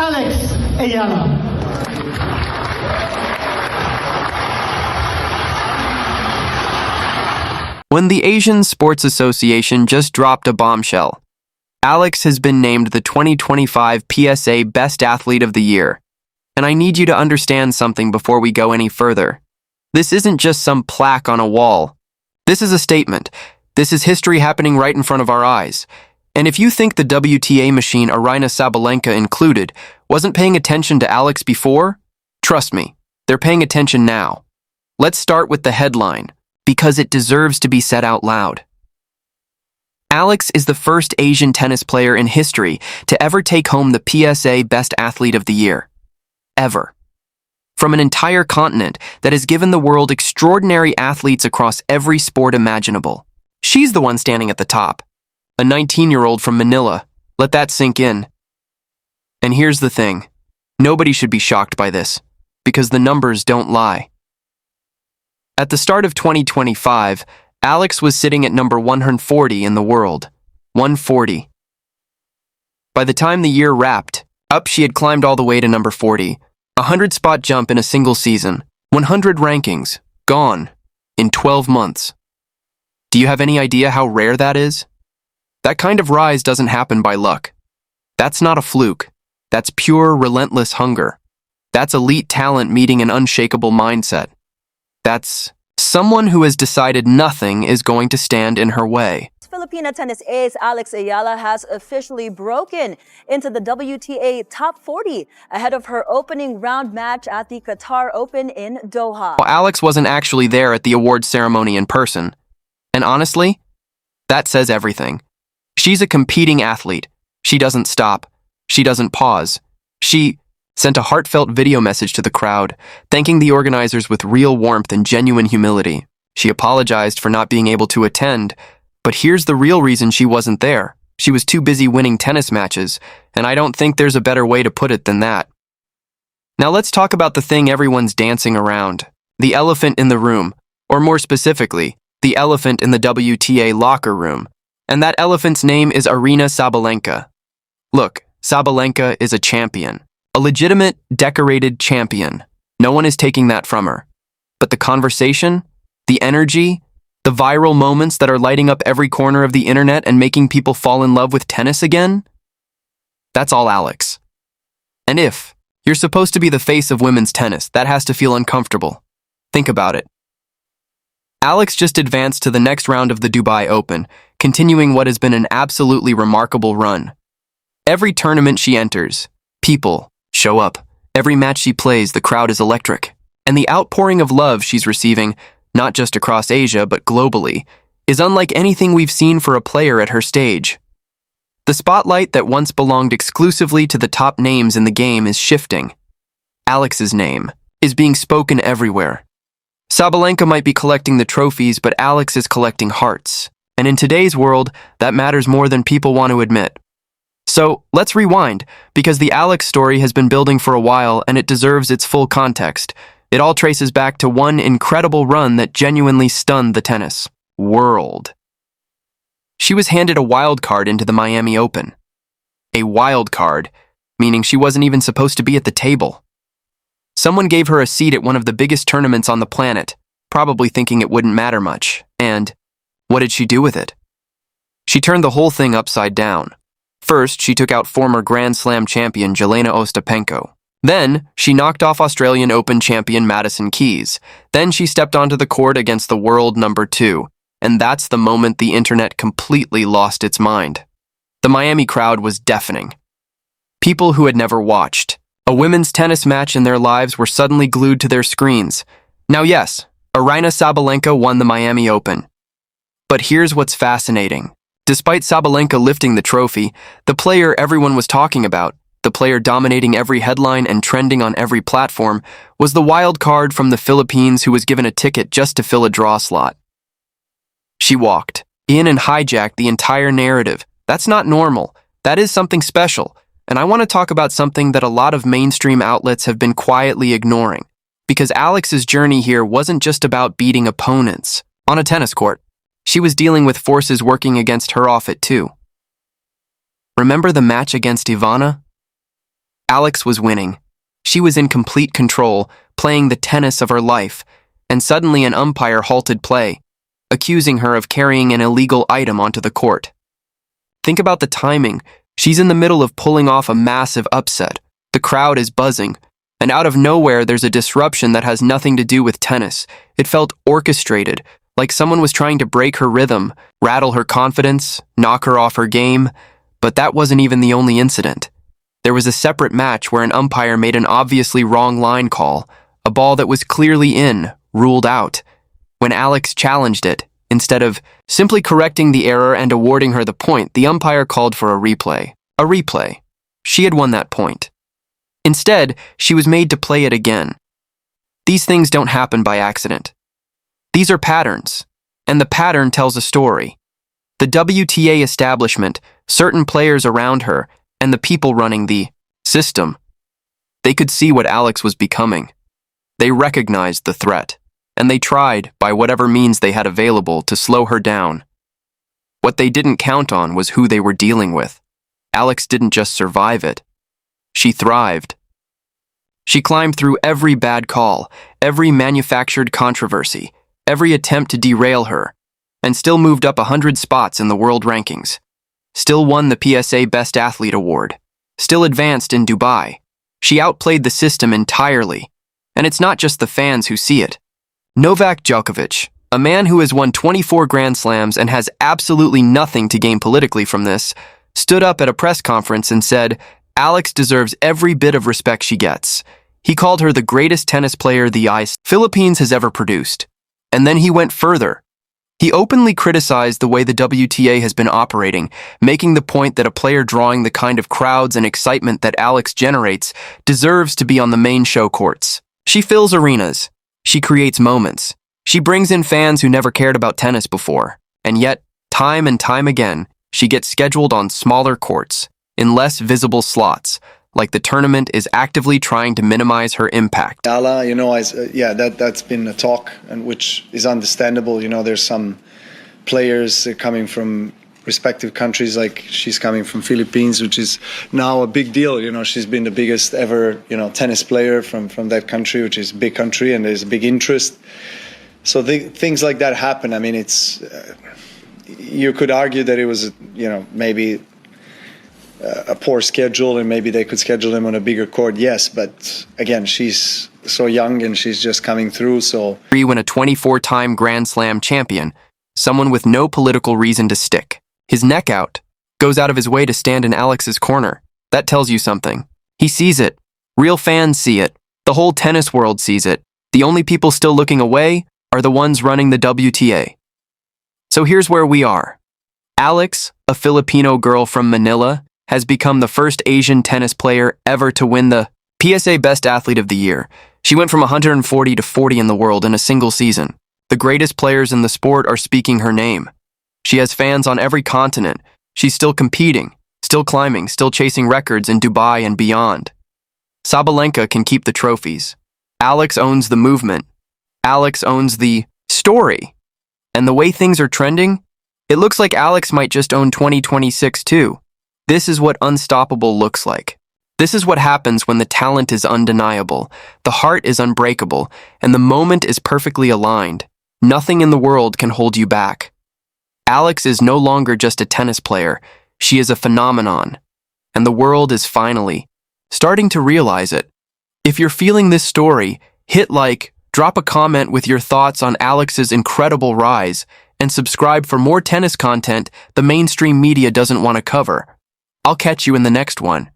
Alex Eala. When the Asian Sports Association just dropped a bombshell, Alex has been named the 2025 PSA Best Athlete of the Year. And I need you to understand something before we go any further. This isn't just some plaque on a wall. This is a statement. This is history happening right in front of our eyes. And if you think the WTA machine, Aryna Sabalenka included, wasn't paying attention to Alex before, trust me, they're paying attention now. Let's start with the headline, because it deserves to be said out loud. Alex is the first Asian tennis player in history to ever take home the PSA Best Athlete of the Year. Ever. From an entire continent that has given the world extraordinary athletes across every sport imaginable. She's the one standing at the top. A 19-year-old from Manila. Let that sink in. And here's the thing. Nobody should be shocked by this, because the numbers don't lie. At the start of 2025, Alex was sitting at number 140 in the world. 140. By the time the year wrapped up, she had climbed all the way to number 40. 100-spot jump in a single season. 100 rankings. Gone. In 12 months. Do you have any idea how rare that is? That kind of rise doesn't happen by luck. That's not a fluke. That's pure, relentless hunger. That's elite talent meeting an unshakable mindset. That's someone who has decided nothing is going to stand in her way. Filipina tennis ace Alex Eala has officially broken into the WTA top 40 ahead of her opening round match at the Qatar Open in Doha. Well, Alex wasn't actually there at the awards ceremony in person. And honestly, that says everything. She's a competing athlete. She doesn't stop. She doesn't pause. She sent a heartfelt video message to the crowd, thanking the organizers with real warmth and genuine humility. She apologized for not being able to attend, but here's the real reason she wasn't there. She was too busy winning tennis matches, and I don't think there's a better way to put it than that. Now let's talk about the thing everyone's dancing around. The elephant in the room, or more specifically, the elephant in the WTA locker room. And that elephant's name is Aryna Sabalenka. Look, Sabalenka is a champion. A legitimate, decorated champion. No one is taking that from her. But the conversation, the energy, the viral moments that are lighting up every corner of the internet and making people fall in love with tennis again? That's all Alex. And if you're supposed to be the face of women's tennis, that has to feel uncomfortable. Think about it. Alex just advanced to the next round of the Dubai Open, continuing what has been an absolutely remarkable run. Every tournament she enters, people show up. Every match she plays, the crowd is electric. And the outpouring of love she's receiving, not just across Asia, but globally, is unlike anything we've seen for a player at her stage. The spotlight that once belonged exclusively to the top names in the game is shifting. Alex's name is being spoken everywhere. Sabalenka might be collecting the trophies, but Alex is collecting hearts. And in today's world, that matters more than people want to admit. So, let's rewind, because the Alex story has been building for a while and it deserves its full context. It all traces back to one incredible run that genuinely stunned the tennis world. She was handed a wild card into the Miami Open. A wild card, meaning she wasn't even supposed to be at the table. Someone gave her a seat at one of the biggest tournaments on the planet, probably thinking it wouldn't matter much. And what did she do with it? She turned the whole thing upside down. First, she took out former Grand Slam champion Jelena Ostapenko. Then, she knocked off Australian Open champion Madison Keys. Then she stepped onto the court against the world number 2. And that's the moment the internet completely lost its mind. The Miami crowd was deafening. People who had never watched a women's tennis match in their lives were suddenly glued to their screens. Now yes, Aryna Sabalenka won the Miami Open. But here's what's fascinating. Despite Sabalenka lifting the trophy, the player everyone was talking about, the player dominating every headline and trending on every platform, was the wild card from the Philippines who was given a ticket just to fill a draw slot. She walked in and hijacked the entire narrative. That's not normal. That is something special. And I want to talk about something that a lot of mainstream outlets have been quietly ignoring. Because Alex's journey here wasn't just about beating opponents on a tennis court. She was dealing with forces working against her off it too. Remember the match against Ivana? Alex was winning. She was in complete control, playing the tennis of her life, and suddenly an umpire halted play, accusing her of carrying an illegal item onto the court. Think about the timing. She's in the middle of pulling off a massive upset. The crowd is buzzing, and out of nowhere there's a disruption that has nothing to do with tennis. It felt orchestrated, like someone was trying to break her rhythm, rattle her confidence, knock her off her game. But that wasn't even the only incident. There was a separate match where an umpire made an obviously wrong line call, a ball that was clearly in, ruled out. When Alex challenged it, instead of simply correcting the error and awarding her the point, the umpire called for a replay. A replay. She had won that point. Instead, she was made to play it again. These things don't happen by accident. These are patterns, and the pattern tells a story. The WTA establishment, certain players around her, and the people running the system, they could see what Alex was becoming. They recognized the threat, and they tried, by whatever means they had available, to slow her down. What they didn't count on was who they were dealing with. Alex didn't just survive it. She thrived. She climbed through every bad call, every manufactured controversy, every attempt to derail her, and still moved up 100 spots in the world rankings. Still won the PSA Best Athlete award. Still advanced in Dubai. She outplayed the system entirely. And it's not just the fans who see it. Novak Djokovic, a man who has won 24 Grand Slams and has absolutely nothing to gain politically from this, stood up at a press conference and said, Alex deserves every bit of respect she gets. He called her the greatest tennis player the Philippines has ever produced. And then he went further. He openly criticized the way the WTA has been operating, making the point that a player drawing the kind of crowds and excitement that Alex generates deserves to be on the main show courts. She fills arenas. She creates moments. She brings in fans who never cared about tennis before. And yet, time and time again, she gets scheduled on smaller courts, in less visible slots, like the tournament is actively trying to minimize her impact. Eala, that's been a talk, and which is understandable. There's some players coming from respective countries, like she's coming from Philippines, which is now a big deal. She's been the biggest ever, tennis player from that country, which is a big country, and there's a big interest. So things like that happen. I mean, it's you could argue that it was, maybe a poor schedule, and maybe they could schedule him on a bigger court. Yes, but again, she's so young and she's just coming through. So when a 24-time Grand Slam champion, someone with no political reason to stick his neck out, goes out of his way to stand in Alex's corner. That tells you something. He sees it. Real fans see it. The whole tennis world sees it. The only people still looking away are the ones running the WTA. So here's where we are. Alex, a Filipino girl from Manila, has become the first Asian tennis player ever to win the PSA Best Athlete of the Year. She went from 140 to 40 in the world in a single season. The greatest players in the sport are speaking her name. She has fans on every continent. She's still competing, still climbing, still chasing records in Dubai and beyond. Sabalenka can keep the trophies. Alex owns the movement. Alex owns the story. And the way things are trending, it looks like Alex might just own 2026 too. This is what unstoppable looks like. This is what happens when the talent is undeniable, the heart is unbreakable, and the moment is perfectly aligned. Nothing in the world can hold you back. Alex is no longer just a tennis player. She is a phenomenon. And the world is finally starting to realize it. If you're feeling this story, hit like, drop a comment with your thoughts on Alex's incredible rise, and subscribe for more tennis content the mainstream media doesn't want to cover. I'll catch you in the next one.